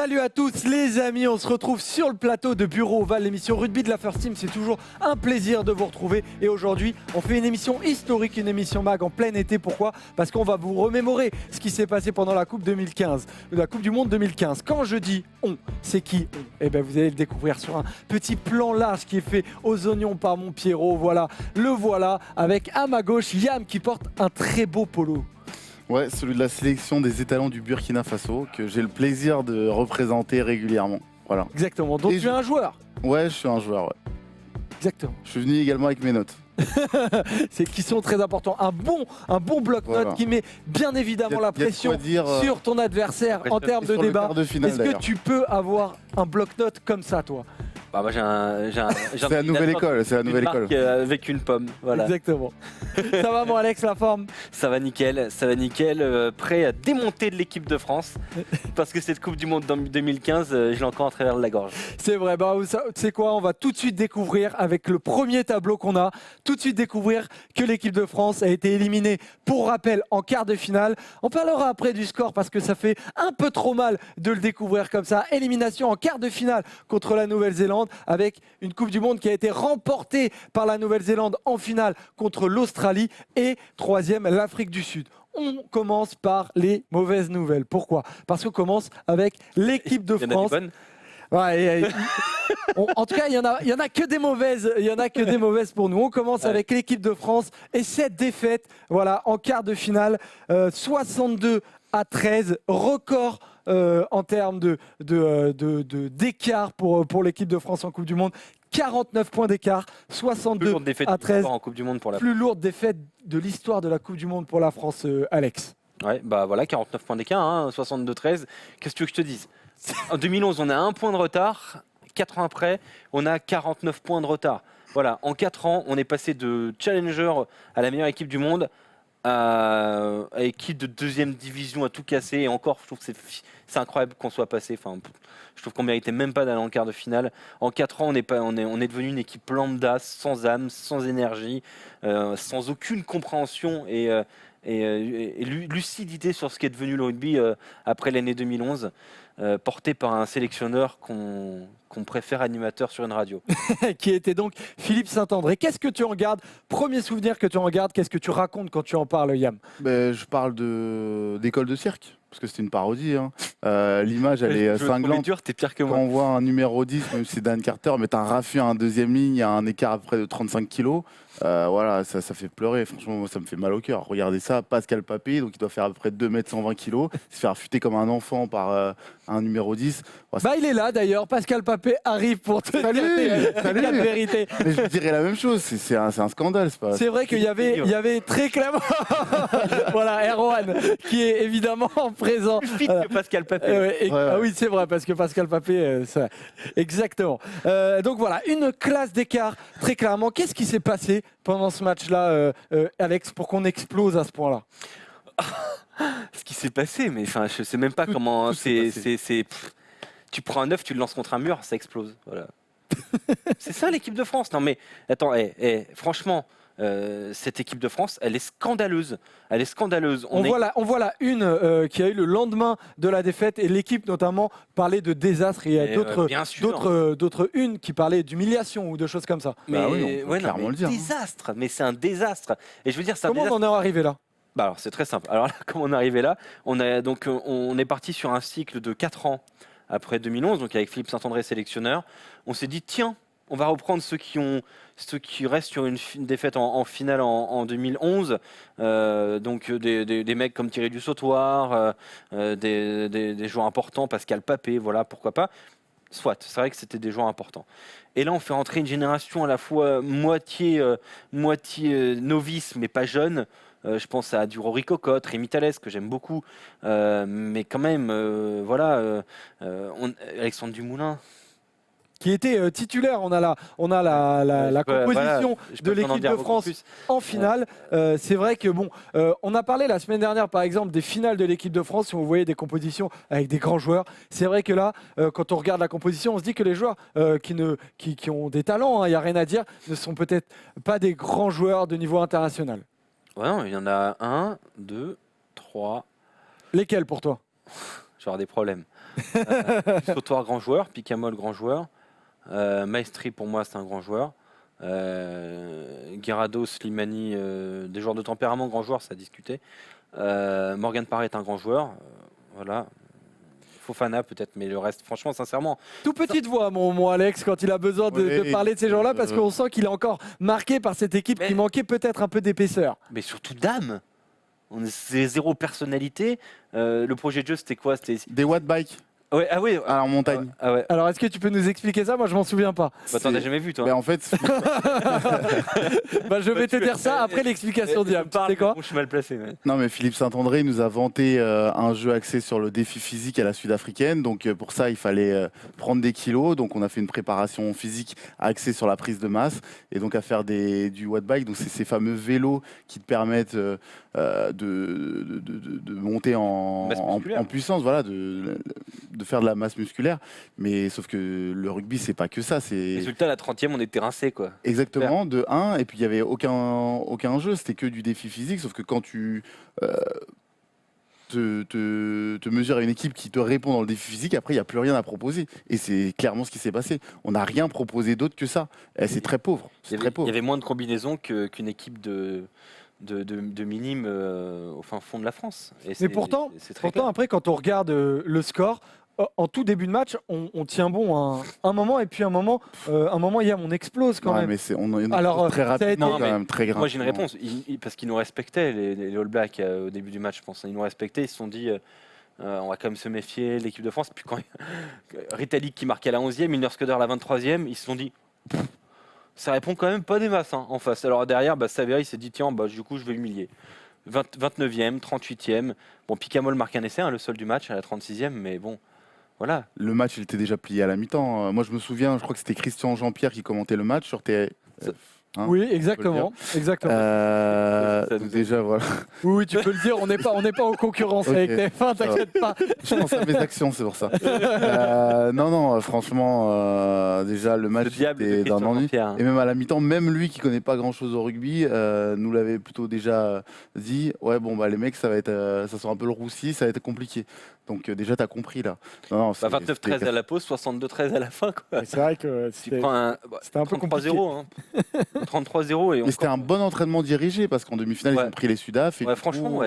Salut à tous les amis, on se retrouve sur le plateau de Bureau Oval, l'émission rugby de la First Team. C'est toujours un plaisir de vous retrouver et aujourd'hui on fait une émission historique, une émission mag en plein été. Pourquoi ? Parce qu'on va vous remémorer ce qui s'est passé pendant la Coupe 2015, la Coupe du Monde 2015. Quand je dis on, c'est qui on ? Eh bien vous allez le découvrir sur un petit plan large qui est fait aux oignons par mon Pierrot. Voilà, le voilà avec à ma gauche Yam qui porte un très beau polo. Ouais, celui de la sélection des étalons du Burkina Faso, que j'ai le plaisir de représenter régulièrement. Voilà. Exactement, donc tu es un joueur. Ouais, je suis un joueur, ouais. Exactement. Je suis venu également avec mes notes. C'est qui sont très importants. Un bon bloc-notes Voilà. qui met bien évidemment la pression dire, sur ton adversaire en termes de sur le débat. quart de finale, Est-ce que d'ailleurs. tu peux avoir un bloc-notes comme ça, toi ? Bah moi C'est la nouvelle école, c'est la nouvelle école. Avec une pomme, voilà. Exactement. Ça va mon Alex, la forme ? Ça va nickel, prêt à démonter de l'équipe de France parce que cette Coupe du Monde 2015, je l'ai encore à travers la gorge. C'est vrai, bah, tu sais quoi, on va tout de suite découvrir avec le premier tableau qu'on a, tout de suite découvrir que l'équipe de France a été éliminée, pour rappel, en quart de finale. On parlera après du score parce que ça fait un peu trop mal de le découvrir comme ça. Élimination en quart de finale contre la Nouvelle-Zélande avec une Coupe du Monde qui a été remportée par la Nouvelle-Zélande en finale contre l'Australie et troisième, l'Afrique du Sud. On commence par les mauvaises nouvelles. Pourquoi ? Parce qu'on commence avec l'équipe de Il y en a des France. bonnes. Ouais, en tout cas, il y en a que des mauvaises. Il y en a que des mauvaises pour nous. On commence avec l'équipe de France et cette défaite, voilà, en quart de finale, 62-13, record en termes d'écart pour l'équipe de France en Coupe du Monde. 49 points d'écart, Plus 62 lourde défaite à de 13. l'histoire en Coupe du Monde pour la Plus lourde défaite de l'histoire de la Coupe du Monde pour la France, Alex. Ouais, bah voilà, 49 points d'écart, hein, 62-13. Qu'est-ce que tu veux que je te dise ? En 2011, on a 1 point de retard. 4 ans après, on a 49 points de retard. Voilà, en 4 ans, on est passé de challenger à la meilleure équipe du monde à équipe de deuxième division à tout casser. Et encore, je trouve que c'est incroyable qu'on soit passé. Enfin, je trouve qu'on méritait même pas d'aller en quart de finale. En 4 ans, on est devenu une équipe lambda, sans âme, sans énergie, sans aucune compréhension et lucidité sur ce qu'est devenu le rugby après l'année 2011, porté par un sélectionneur qu'on préfère animateur sur une radio. Qui était donc Philippe Saint-André. Qu'est-ce que tu en gardes ? Premier souvenir que tu en gardes, qu'est-ce que tu racontes quand tu en parles, Yam ? Je parle d'école de cirque, parce que c'était une parodie. Hein. L'image, elle est cinglante. T'es pire que Quand moi. on voit un numéro 10, même si c'est Dan Carter, mais t'as un Raffu à un deuxième ligne, il y a un écart à peu près de 35 kilos. Voilà, ça fait pleurer. Franchement, moi, ça me fait mal au cœur. Regardez ça, Pascal Papé, donc il doit faire à peu près 2 mètres 120 kilos, se faire affûter comme un enfant par un numéro 10. Bah, il est là d'ailleurs, Pascal Papé arrive pour te dire la vérité. Mais je dirais la même chose, c'est un scandale. C'est vrai qu'il y avait très clairement voilà, Erwan qui est évidemment présent. Plus fit que Pascal Papé. Ah oui, c'est vrai, parce que Pascal Papé, exactement. Donc voilà, une classe d'écart, très clairement. Qu'est-ce qui s'est passé pendant ce match-là, Alex, pour qu'on explose à ce point-là ? Ce qui s'est passé, mais enfin, je sais même pas comment. Tu prends un œuf, tu le lances contre un mur, ça explose. Voilà. C'est ça l'équipe de France. Non mais attends, franchement, cette équipe de France, elle est scandaleuse. Elle est scandaleuse. On voit la une qui a eu le lendemain de la défaite et l'équipe notamment parlait de désastre. Et il y a d'autres unes qui parlaient d'humiliation ou de choses comme ça. Mais oui, on peut clairement le dire. Désastre. Mais c'est un désastre. Et je veux dire, comment on en est arrivé là ? Bah alors c'est très simple. Alors là, comment on est arrivé là ? On est parti sur un cycle de 4 ans après 2011, donc avec Philippe Saint-André sélectionneur. On s'est dit tiens, on va reprendre ceux qui restent sur une défaite en finale en 2011. Donc des mecs comme Thierry Dussautoir, des joueurs importants, Pascal Papé, voilà, pourquoi pas. Soit, c'est vrai que c'était des joueurs importants. Et là, on fait rentrer une génération à la fois moitié novice, mais pas jeune. Je pense à du Rory Cocotte, Rémi Thalès, que j'aime beaucoup. Mais quand même, Alexandre Dumoulin. Qui était titulaire. On a la composition de l'équipe de France en finale. C'est vrai que on a parlé la semaine dernière par exemple des finales de l'équipe de France, si vous voyez des compositions avec des grands joueurs. C'est vrai que là, quand on regarde la composition, on se dit que les joueurs qui ont des talents, il n'y a rien à dire, ne sont peut-être pas des grands joueurs de niveau international. Ouais, non, il y en a 1, 2, 3. Lesquels pour toi ? Je vais avoir des problèmes. Sautoir, grand joueur. Picamol, grand joueur. Maestri, pour moi, c'est un grand joueur. Guirado, Slimani, des joueurs de tempérament, grand joueur, ça a discuté. Morgan Parra est un grand joueur. Voilà. Fofana peut-être, mais le reste, franchement, sincèrement. Tout petite voix, mon Alex, quand il a besoin de parler de ces gens-là, parce qu'on sent qu'il est encore marqué par cette équipe qui manquait peut-être un peu d'épaisseur. Mais surtout d'âme. C'est zéro personnalité. Le projet de jeu, c'était quoi? C'était Des watt bike ouais, ah oui, en montagne. ah ouais. Alors, est-ce que tu peux nous expliquer ça? Moi, je m'en souviens pas. Bah, t'en as jamais vu, toi. Mais en fait, Je vais te dire ça après l'explication d'Iam. Tu sais quoi? Je suis mal placé. Ouais. non, mais Philippe Saint-André nous a vanté un jeu axé sur le défi physique à la sud-africaine. Donc pour ça, il fallait prendre des kilos. Donc on a fait une préparation physique axée sur la prise de masse et donc à faire du watt bike. Donc c'est ces fameux vélos qui te permettent de monter en puissance, voilà, de faire de la masse musculaire. Mais sauf que le rugby, c'est pas que ça. Résultat, à la 30e, on était rincés, quoi. Exactement, de 1, et puis il n'y avait aucun jeu, c'était que du défi physique, sauf que quand tu te mesures à une équipe qui te répond dans le défi physique, après il n'y a plus rien à proposer. Et c'est clairement ce qui s'est passé. On n'a rien proposé d'autre que ça. Et c'est très pauvre. Il y avait moins de combinaisons qu'une équipe de minimes au fin fond de la France. Et Mais pourtant après, quand on regarde le score, en tout début de match, on tient bon un moment, et puis un moment, Yam, on explose quand même. Mais on est Alors, très rapidement, quand même, très grave. Moi, j'ai une réponse. Parce qu'ils nous respectaient, les All Blacks, au début du match, je pense. Ils nous respectaient. Ils se sont dit, on va quand même se méfier, l'équipe de France. Puis quand Retallick qui marquait à la 11e, Milner Scudder à la 23e, ils se sont dit, ça répond quand même pas des masses en face. Alors derrière, Saveri il s'est dit, tiens, du coup, je vais humilier. 29e, 38e. Bon, Picamol marque un essai, le seul du match, à la 36e, mais bon. Voilà. Le match, il était déjà plié à la mi-temps. Moi, je me souviens, je crois que c'était Christian Jean-Pierre qui commentait le match sur TF. Hein, oui, exactement. Déjà, voilà. Oui, tu peux le dire, on n'est pas en concurrence avec TF1, t'inquiète pas. Je pense à mes actions, c'est pour ça. Non, franchement, déjà, le match était d'un ennui. Et même à la mi-temps, même lui qui connaît pas grand-chose au rugby, nous l'avait plutôt déjà dit. Ouais, bon, les mecs, ça sent un peu le roussi, ça va être compliqué. Donc déjà, tu as compris là. 29-13 à la pause, 62-13 à la fin. C'est vrai que c'était un peu compliqué. 33-0. Hein. 33-0. Mais c'était un bon entraînement dirigé parce qu'en demi-finale, ils ont pris les Sudaf. Et franchement,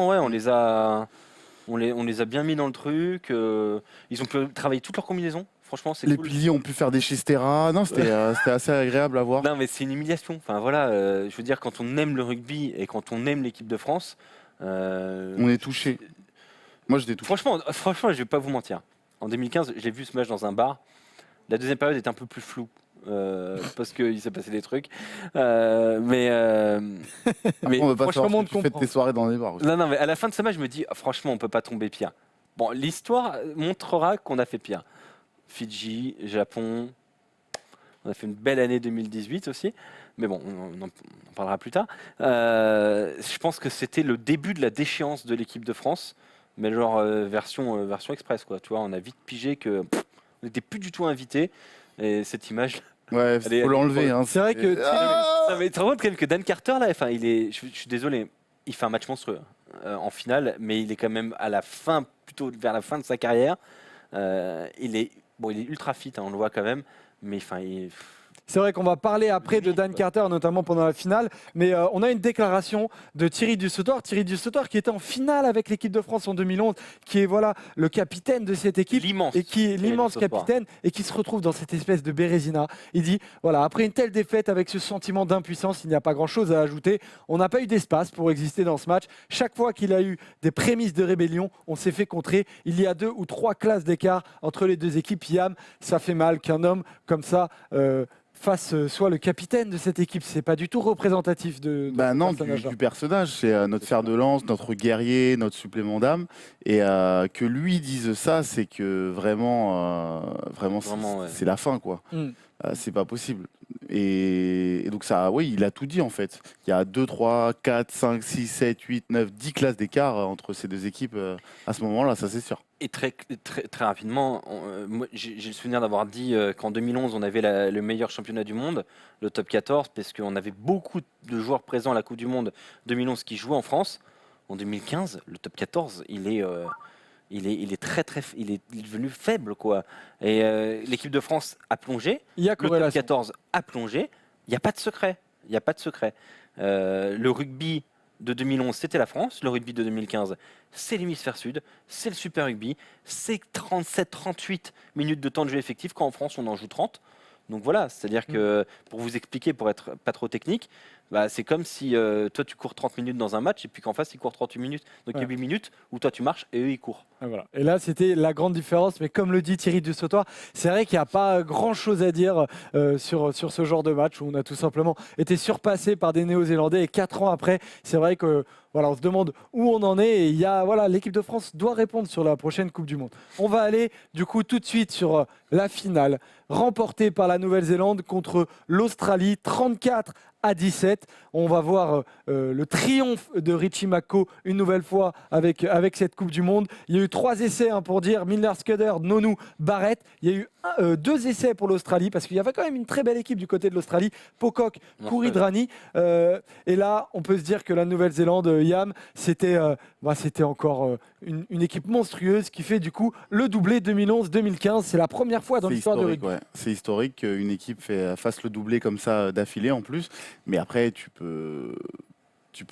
on les a bien mis dans le truc. Ils ont pu travailler toutes leurs combinaisons. Franchement, c'est les cool. piliers ont pu faire des chistera. Non, c'était assez agréable à voir. Non, mais c'est une humiliation. Enfin voilà, je veux dire, quand on aime le rugby et quand on aime l'équipe de France, on est touché. Moi, j'étais touché. Franchement, je vais pas vous mentir. En 2015, j'ai vu ce match dans un bar. La deuxième période était un peu plus floue. Parce qu'il s'est passé des trucs. Mais on veut pas franchement, tu fais tes soirées dans les bars aussi. Non, mais à la fin de ce match, je me dis, franchement, on peut pas tomber pire. Bon, l'histoire montrera qu'on a fait pire. Fidji, Japon, on a fait une belle année 2018 aussi. Mais bon, on en parlera plus tard. Je pense que c'était le début de la déchéance de l'équipe de France. Mais genre version express, quoi. Tu vois, on a vite pigé que on n'était plus du tout invité. Et cette image. Ouais, faut l'enlever. Hein, c'est vrai que. Non, mais tu te rends compte quand même que Dan Carter là, enfin, je suis désolé, il fait un match monstrueux en finale, mais il est quand même à la fin, plutôt vers la fin de sa carrière. Il est ultra fit, hein, on le voit quand même, mais enfin, c'est vrai qu'on va parler après de Dan Carter, notamment pendant la finale, mais on a une déclaration de Thierry Dusautoir qui était en finale avec l'équipe de France en 2011, qui est le capitaine de cette équipe, et qui est l'immense capitaine, et qui se retrouve dans cette espèce de bérésina. Il dit, après une telle défaite, avec ce sentiment d'impuissance, il n'y a pas grand-chose à ajouter. On n'a pas eu d'espace pour exister dans ce match. Chaque fois qu'il a eu des prémices de rébellion, on s'est fait contrer. Il y a 2 ou 3 classes d'écart entre les deux équipes. Yam, ça fait mal qu'un homme comme ça fasse soit le capitaine de cette équipe. C'est pas du tout représentatif de du personnage. C'est notre fer de lance, notre guerrier, notre supplément d'âme. Et que lui dise ça, c'est que vraiment c'est la fin, quoi. C'est pas possible. Et donc ça, il a tout dit en fait. Il y a 2, 3, 4, 5, 6, 7, 8, 9, 10 classes d'écart entre ces deux équipes à ce moment-là, ça c'est sûr. Et très rapidement, moi, j'ai le souvenir d'avoir dit qu'en 2011, on avait le meilleur championnat du monde, le top 14, parce qu'on avait beaucoup de joueurs présents à la Coupe du Monde 2011 qui jouaient en France. En 2015, le top 14, il il est devenu faible, quoi. Et l'équipe de France a plongé. Il y a Le top corrélation. 14 a plongé. Il n'y a pas de secret. Il n'y a pas de secret. Le rugby de 2011, c'était la France. Le rugby de 2015, c'est l'hémisphère sud. C'est le Super Rugby. C'est 37-38 minutes de temps de jeu effectif quand en France, on en joue 30. Donc voilà, c'est-à-dire que, pour vous expliquer, pour être pas trop technique, bah, c'est comme si toi tu cours 30 minutes dans un match et puis qu'en face ils courent 38 minutes. Donc il y a 8 minutes où toi tu marches et eux ils courent. Et voilà. Et là, c'était la grande différence. Mais comme le dit Thierry Dussautoir, c'est vrai qu'il n'y a pas grand-chose à dire sur ce genre de match où on a tout simplement été surpassé par des Néo-Zélandais. Et 4 ans après, c'est vrai que voilà, on se demande où on en est. Et il y a, voilà, l'équipe de France doit répondre sur la prochaine Coupe du Monde. On va aller du coup tout de suite sur la finale, remportée par la Nouvelle-Zélande contre l'Australie, 34-17. On va voir le triomphe de Richie Mako une nouvelle fois avec cette Coupe du Monde. Il y a eu 3 essais pour dire Milner, Scudder, Nonu, Barrett. Il y a eu 2 essais pour l'Australie parce qu'il y avait quand même une très belle équipe du côté de l'Australie. Pocock, Kuridrani. Et là, on peut se dire que la Nouvelle-Zélande, Yam, c'était encore une équipe monstrueuse qui fait du coup le doublé 2011-2015. C'est la première fois dans l'histoire du rugby. Ouais. C'est historique qu'une équipe fasse le doublé comme ça d'affilée en plus. Mais après, tu peux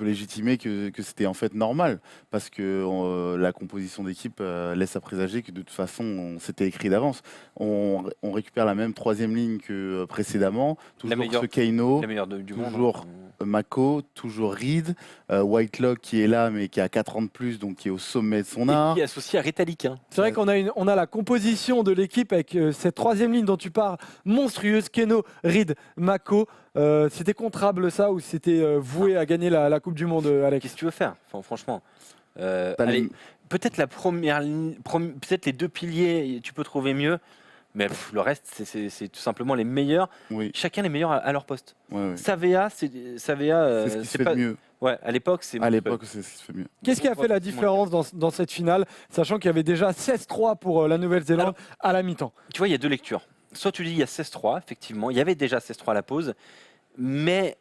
légitimer que c'était en fait normal parce que la composition d'équipe laisse à présager que de toute façon c'était écrit d'avance. On récupère la même 3e ligne que précédemment, toujours ce Keino, La meilleure du monde. toujours Mako, toujours Reed, Whitelock qui est là mais qui a 4 ans de plus donc qui est au sommet de son art. Et qui est associé à Ritalik. C'est vrai qu'on a la composition de l'équipe avec cette 3e ligne dont tu parles, monstrueuse, Keno, Reed, Mako. C'était contrable ça ou c'était voué à gagner la Coupe du Monde, Alex? Qu'est-ce que tu veux faire? Enfin, franchement. Allez, peut-être la première ligne, peut-être les 2 piliers, tu peux trouver mieux. Mais le reste, c'est tout simplement les meilleurs. Oui. Chacun les meilleurs à leur poste. Ouais. Savea, c'est ce qui se fait de mieux. Ouais, à l'époque, c'est. À l'époque, c'est ce qui se fait mieux. Qu'est-ce qui a fait la différence dans cette finale, sachant qu'il y avait déjà 16-3 pour la Nouvelle-Zélande à la mi-temps? Tu vois, il y a 2 lectures. Soit tu dis il y a 16-3, effectivement. Il y avait déjà 16-3 à la pause. Mais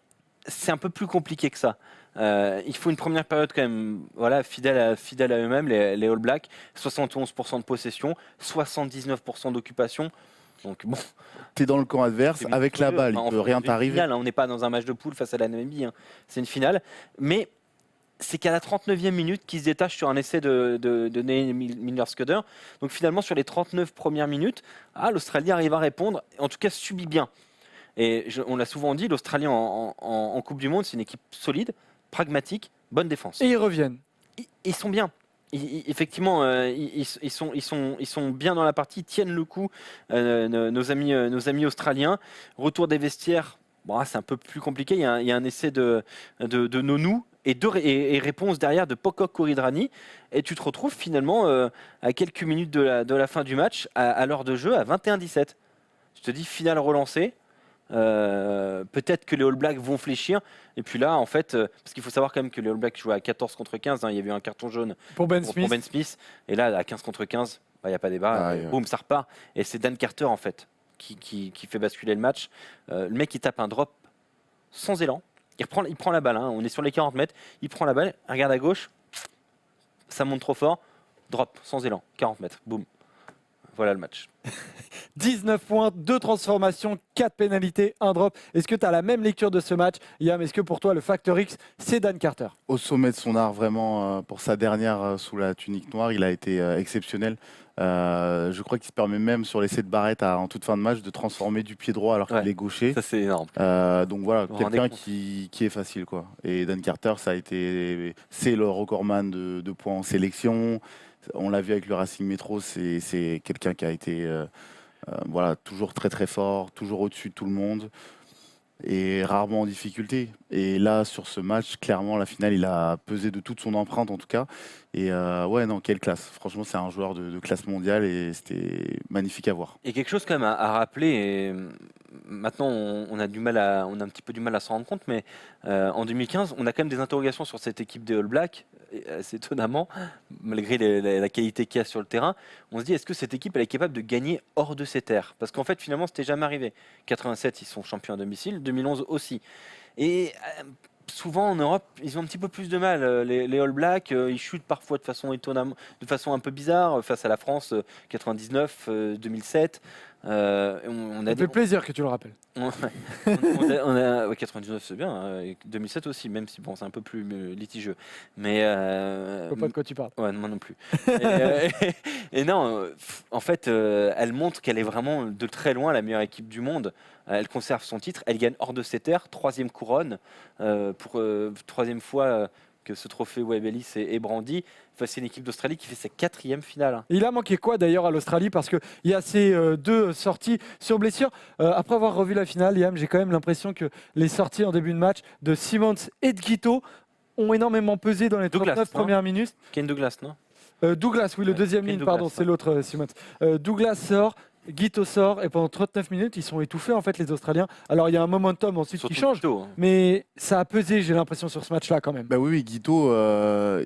c'est un peu plus compliqué que ça. Il faut une première période quand même fidèle à eux-mêmes, les All Blacks. 71% de possession, 79% d'occupation. Donc bon. T'es dans le camp adverse, avec la balle, il peut rien t'arriver. Finale, on n'est pas dans un match de poule face à la Namibie. C'est une finale. Mais c'est qu'à la 39e minute qu'ils se détachent sur un essai de Milner Scudder. Donc finalement, sur les 39 premières minutes, l'Australie arrive à répondre, en tout cas subit bien. Et on l'a souvent dit, l'Australie en Coupe du Monde, c'est une équipe solide, pragmatique, bonne défense. Et ils reviennent. Ils sont bien. Effectivement, ils sont bien dans la partie, ils tiennent le coup, nos amis australiens. Retour des vestiaires, c'est un peu plus compliqué. Il y a un essai de Nonu et réponse derrière de Pocock Kuridrani. Et tu te retrouves finalement à quelques minutes de la fin du match, à l'heure de jeu, à 21-17. Je te dis, finale relancée. Peut-être que les All Blacks vont fléchir. Et puis là, en fait, parce qu'il faut savoir quand même que les All Blacks jouaient à 14 contre 15. Il y avait eu un carton jaune pour Ben Smith. Et là, à 15 contre 15, il n'y a pas débat. Boum, ça repart. Et c'est Dan Carter, en fait, qui fait basculer le match. Le mec, il tape un drop sans élan. Il prend la balle. On est sur les 40 mètres. Il prend la balle. Il regarde à gauche. Ça monte trop fort. Drop sans élan. 40 mètres. Boum. Voilà le match. 19 points, 2 transformations, 4 pénalités, 1 drop. Est-ce que tu as la même lecture de ce match, Yam? Est-ce que pour toi, le facteur X, c'est Dan Carter? Au sommet de son art, vraiment, pour sa dernière sous la tunique noire, il a été exceptionnel. Je crois qu'il se permet même sur l'essai de Barrett en toute fin de match de transformer du pied droit alors qu'il est gaucher. Ça, c'est énorme. Donc voilà, quelqu'un qui est facile, quoi. Et Dan Carter, c'est le recordman de points en sélection. On l'a vu avec le Racing Métro, c'est quelqu'un qui a été toujours très très fort, toujours au-dessus de tout le monde et rarement en difficulté. Et là, sur ce match, clairement, la finale, il a pesé de toute son empreinte en tout cas. Et quelle classe. Franchement, c'est un joueur de classe mondiale et c'était magnifique à voir. Et quelque chose quand même à rappeler, et maintenant on a un petit peu du mal à s'en rendre compte, mais en 2015, on a quand même des interrogations sur cette équipe des All Blacks, assez étonnamment, malgré la qualité qu'il y a sur le terrain. On se dit, est-ce que cette équipe elle est capable de gagner hors de ses terres? Parce qu'en fait, finalement, c'était jamais arrivé. 87, ils sont champions à domicile, 2011 aussi. Et souvent en Europe, ils ont un petit peu plus de mal. Les All Blacks, ils chutent parfois de façon étonnante, de façon un peu bizarre face à la France 99, 2007. On Ça a fait plaisir que tu le rappelles. ouais, 99 c'est bien, et 2007 aussi, même si bon, c'est un peu plus litigieux. Mais Je vois pas de quoi tu parles. ouais, moi non plus. Et non, en fait, elle montre qu'elle est vraiment de très loin la meilleure équipe du monde. Elle conserve son titre, elle gagne hors de ses terres, troisième couronne, pour troisième fois que ce trophée Webb Ellis est brandi face à une équipe d'Australie qui fait sa quatrième finale. Et il a manqué quoi d'ailleurs à l'Australie? Parce qu'il y a ces deux sorties sur blessure. Après avoir revu la finale, Yam, j'ai quand même l'impression que les sorties en début de match de Simmons et de Guito ont énormément pesé dans les Douglas, 39 non premières minutes. Ken Douglas, non? Douglas, oui, le Ouais, deuxième Ken ligne, Douglas, pardon, c'est l'autre Simmons. Douglas sort, Guito sort, et pendant 39 minutes, ils sont étouffés en fait, les Australiens. Alors il y a un momentum ensuite qui Surtout change, Guito, hein. mais ça a pesé, j'ai l'impression, sur ce match-là quand même. Bah oui, Guito,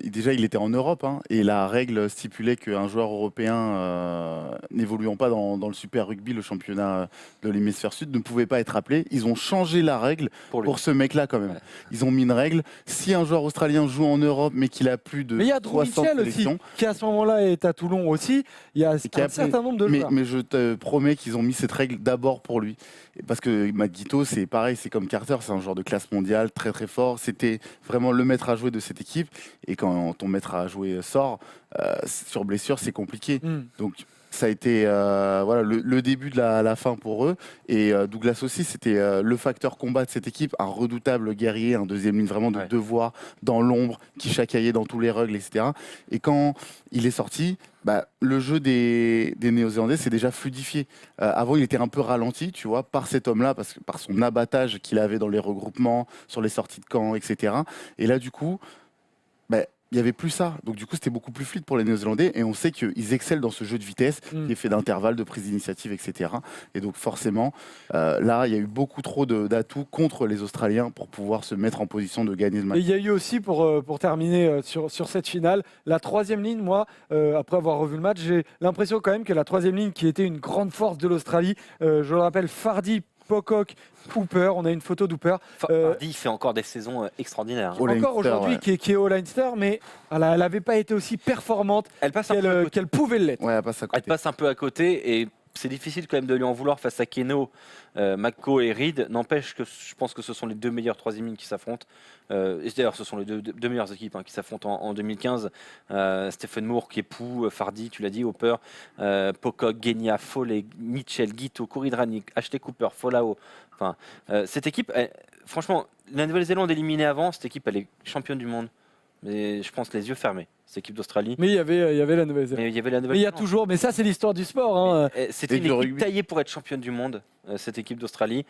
déjà il était en Europe hein, et la règle stipulait qu'un joueur européen n'évoluant pas dans le Super Rugby, le championnat de l'hémisphère sud, ne pouvait pas être appelé. Ils ont changé la règle Pour lui. pour ce mec-là quand même. Ouais. Ils ont mis une règle, si un joueur australien joue en Europe mais qu'il a plus de Mais il y a Drew 60 Mitchell aussi, sélections, qui à ce moment-là est à Toulon aussi. Il y a qui a un appelé. certain nombre de mais, joueurs. mais je te promets qu'ils ont mis cette règle d'abord pour lui. Et parce que Matt Guito, c'est pareil, c'est comme Carter, c'est un joueur de classe mondiale, très très fort. C'était vraiment le maître à jouer de cette équipe. Et quand ton maître à jouer sort, sur blessure, c'est compliqué. Donc ça a été voilà, le début de la fin pour eux. Et Douglas aussi, c'était le facteur combat de cette équipe, un redoutable guerrier, un deuxième ligne vraiment de Ouais. devoir dans l'ombre, qui chacaillait dans tous les règles, etc. Et quand il est sorti, bah, le jeu des Néo-Zélandais s'est déjà fluidifié. Avant, il était un peu ralenti, tu vois, par cet homme-là, parce que par son abattage qu'il avait dans les regroupements, sur les sorties de camp, etc. Et là, du coup, bah, il n'y avait plus ça. Donc, du coup, c'était beaucoup plus fluide pour les Néo-Zélandais. Et on sait qu'ils excellent dans ce jeu de vitesse, qui est fait d'intervalles, de prise d'initiative, etc. Et donc, forcément, là, il y a eu beaucoup trop d'atouts contre les Australiens pour pouvoir se mettre en position de gagner le Et match. il y a eu aussi, pour terminer sur cette finale, la troisième ligne. Moi, après avoir revu le match, j'ai l'impression quand même que la troisième ligne, qui était une grande force de l'Australie, je le rappelle, Fardy, Pocock, Hooper, on a une photo d'Hooper. Fardy fait encore des saisons extraordinaires. Oh, All-Leinster, Encore aujourd'hui, ouais. qui est au Leinster, mais elle n'avait pas été aussi performante Elle passe un peu à côté. qu'elle pouvait l'être. Ouais, elle passe à Elle côté. passe un peu à côté et c'est difficile quand même de lui en vouloir face à Keno, Mako et Reed. N'empêche que je pense que ce sont les deux meilleures troisième lignes qui s'affrontent. Et d'ailleurs, ce sont les deux meilleures équipes qui s'affrontent en 2015. Stephen Moore, Kepu, Fardy, tu l'as dit, Hopper, Pocock, Genia, Foley, Mitchell, Guito, Kuridrani, Ashley Cooper, Folao. Enfin, cette équipe, franchement, la Nouvelle-Zélande éliminée avant, cette équipe, elle est championne du monde. Mais je pense les yeux fermés, cette équipe d'Australie. Mais il y avait la Nouvelle-Zélande. Mais il y avait la Mais il y a Nouvelle-Zélande. toujours, mais ça c'est l'histoire du sport. Hein. C'était Et une du équipe rugby. taillée pour être championne du monde, cette équipe d'Australie.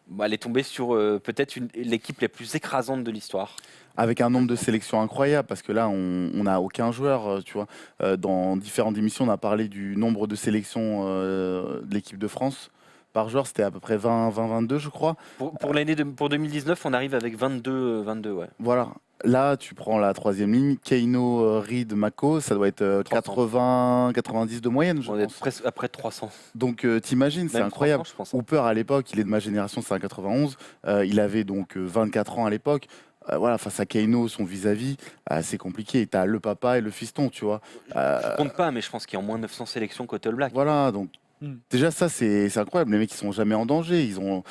Bah, elle est tombée sur peut-être l'équipe la plus écrasante de l'histoire. Avec un nombre de sélections incroyable, parce que là, on n'a aucun joueur, tu vois. Dans différentes émissions, on a parlé du nombre de sélections de l'équipe de France. Par joueur, c'était à peu près 20-22, je crois. Pour 2019, on arrive avec 22, ouais. Voilà. Là, tu prends la troisième ligne, Keino, Reed, Mako, ça doit être 300. 80-90 de moyenne, je On est pense. presque après 300. Donc, t'imagines, c'est Même incroyable. 300, je pense. Hooper, à l'époque, il est de ma génération, c'est un 91. Il avait donc 24 ans à l'époque. Voilà, face à Keino, son vis-à-vis, c'est compliqué. Tu as le papa et le fiston, tu vois. Je compte pas, mais je pense qu'il y a au moins 900 sélections côté All Black. Voilà, donc Mm. déjà ça c'est incroyable. Les mecs ils sont jamais en danger. Ils ont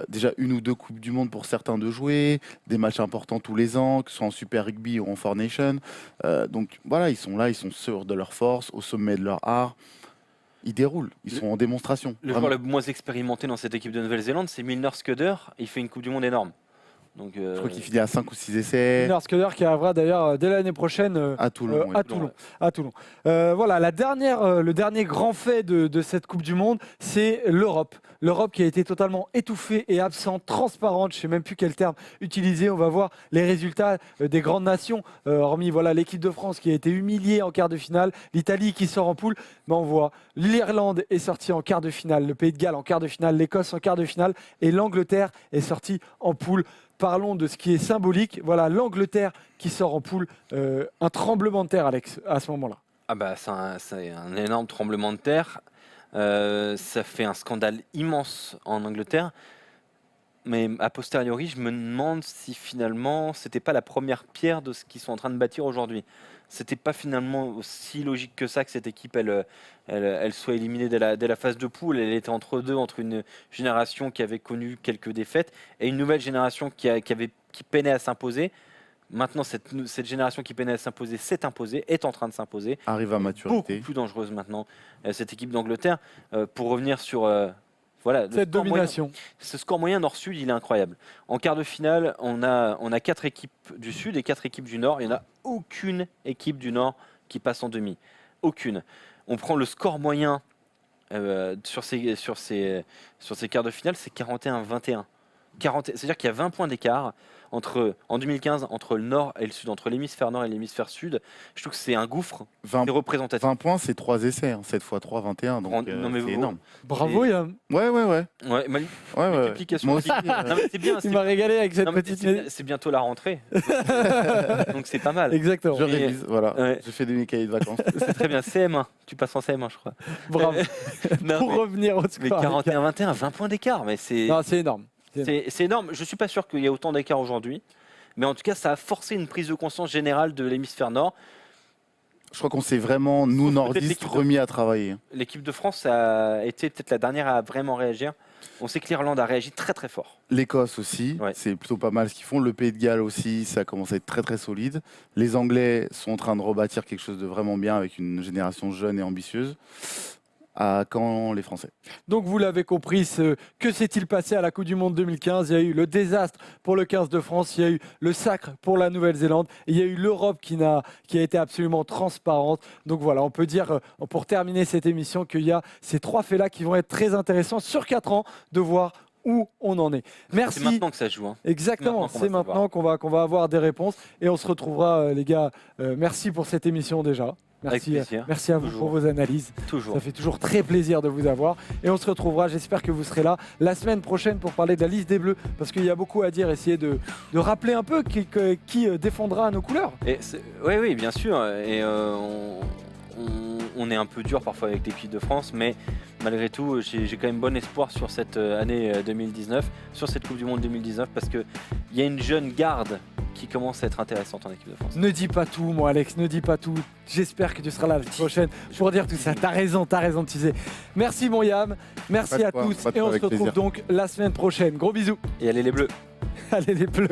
déjà une ou deux coupes du monde pour certains de jouer, des matchs importants tous les ans, que ce soit en Super Rugby ou en Four Nations. Donc voilà, ils sont là, ils sont sûrs de leur force, au sommet de leur art. Ils déroulent, ils sont en démonstration. Le Vraiment. joueur le moins expérimenté dans cette équipe de Nouvelle-Zélande, c'est Milner Scudder. Il fait une Coupe du Monde énorme. Donc, Je crois qu'il finit à 5 ou 6 essais Milner Scudder qui arrivera d'ailleurs dès l'année prochaine à Toulon. oui. à Toulon. À Toulon. Voilà, le dernier grand fait de cette Coupe du Monde, c'est l'Europe. L'Europe qui a été totalement étouffée et absente, transparente, je ne sais même plus quel terme utiliser. On va voir les résultats des grandes nations, hormis voilà, l'équipe de France qui a été humiliée en quart de finale, l'Italie qui sort en poule. Mais on voit l'Irlande est sortie en quart de finale, le Pays de Galles en quart de finale, l'Écosse en quart de finale et l'Angleterre est sortie en poule. Parlons de ce qui est symbolique. Voilà, l'Angleterre qui sort en poule. Un tremblement de terre, Alex, à ce moment-là. Ah bah, c'est un énorme tremblement de terre. Ça fait un scandale immense en Angleterre. Mais a posteriori, je me demande si finalement, c'était pas la première pierre de ce qu'ils sont en train de bâtir aujourd'hui. C'était pas finalement aussi logique que ça que cette équipe, elle soit éliminée dès la phase de poule. Elle était entre deux, entre une génération qui avait connu quelques défaites et une nouvelle génération qui peinait à s'imposer. Maintenant, cette génération qui peinait à s'imposer s'est imposée, est en train de s'imposer. Arrive à Beaucoup maturité. plus dangereuse maintenant, cette équipe d'Angleterre. Pour revenir sur voilà, le Cette score moyen. domination. Ce score moyen Nord-Sud, il est incroyable. En quart de finale, on a 4 équipes du Sud et 4 équipes du Nord. Il n'y en a aucune équipe du Nord qui passe en demi. Aucune. On prend le score moyen sur ces quarts de finale, c'est 41-21. C'est-à-dire qu'il y a 20 points d'écart en 2015 entre le Nord et le Sud, entre l'hémisphère Nord et l'hémisphère Sud. Je trouve que c'est un gouffre. 20, C'est représentatif. 20 points, c'est 3 essais. 7 x 3, 21. Donc Non, mais c'est vous- énorme. Bravo, Yann. Ouais. Ouais, Ouais, multiplication. Moi aussi. Non, mais c'est bien. Il m'a régalé avec cette Non, mais petite. c'est bientôt la rentrée. Donc c'est pas mal. Exactement. Je révise, voilà. Ouais. Je fais des cahiers de vacances. C'est très bien. CM1. Tu passes en CM1, je crois. Bravo. Non, Pour revenir au mais score. 41-21, 20 points d'écart. Mais c'est Non, c'est énorme. c'est énorme. Je suis pas sûr qu'il y ait autant d'écart aujourd'hui. Mais en tout cas, ça a forcé une prise de conscience générale de l'hémisphère Nord. Je crois qu'on s'est vraiment, nous, Sauf peut-être nordistes, l'équipe de- remis à travailler. L'équipe de France a été peut-être la dernière à vraiment réagir. On sait que l'Irlande a réagi très très fort. L'Écosse aussi, Ouais. c'est plutôt pas mal ce qu'ils font. Le Pays de Galles aussi, ça commence à être très très solide. Les Anglais sont en train de rebâtir quelque chose de vraiment bien avec une génération jeune et ambitieuse. À quand les Français? Donc vous l'avez compris, que s'est-il passé à la Coupe du Monde 2015? Il y a eu le désastre pour le 15 de France, il y a eu le sacre pour la Nouvelle-Zélande, et il y a eu l'Europe qui a été absolument transparente. Donc voilà, on peut dire, pour terminer cette émission, qu'il y a ces 3 faits-là qui vont être très intéressants sur 4 ans de voir où on en est. Merci. C'est maintenant que ça se joue. Hein. Exactement, Maintenant qu'on va c'est savoir. maintenant qu'on va avoir des réponses et on se retrouvera, les gars. Merci pour cette émission déjà. Avec Merci, plaisir. merci à vous Toujours. pour vos analyses. Toujours. Ça fait toujours très plaisir de vous avoir. Et on se retrouvera, j'espère que vous serez là la semaine prochaine pour parler de la liste des Bleus. Parce qu'il y a beaucoup à dire, essayer de rappeler un peu qui défendra nos couleurs. Oui, bien sûr. Et on est un peu dur parfois avec l'équipe de France, mais malgré tout, j'ai quand même bon espoir sur cette année 2019, sur cette Coupe du Monde 2019, parce qu'il y a une jeune garde qui commence à être intéressante en équipe de France. Ne dis pas tout, moi, Alex, ne dis pas tout. J'espère que tu seras là la prochaine pour dire tout ça. T'as raison de teaser. Merci, mon Yam. Merci Pas de à quoi, tous. pas de Et on quoi, se avec retrouve plaisir. donc la semaine prochaine. Gros bisous. Et allez les Bleus. Allez, les Bleus.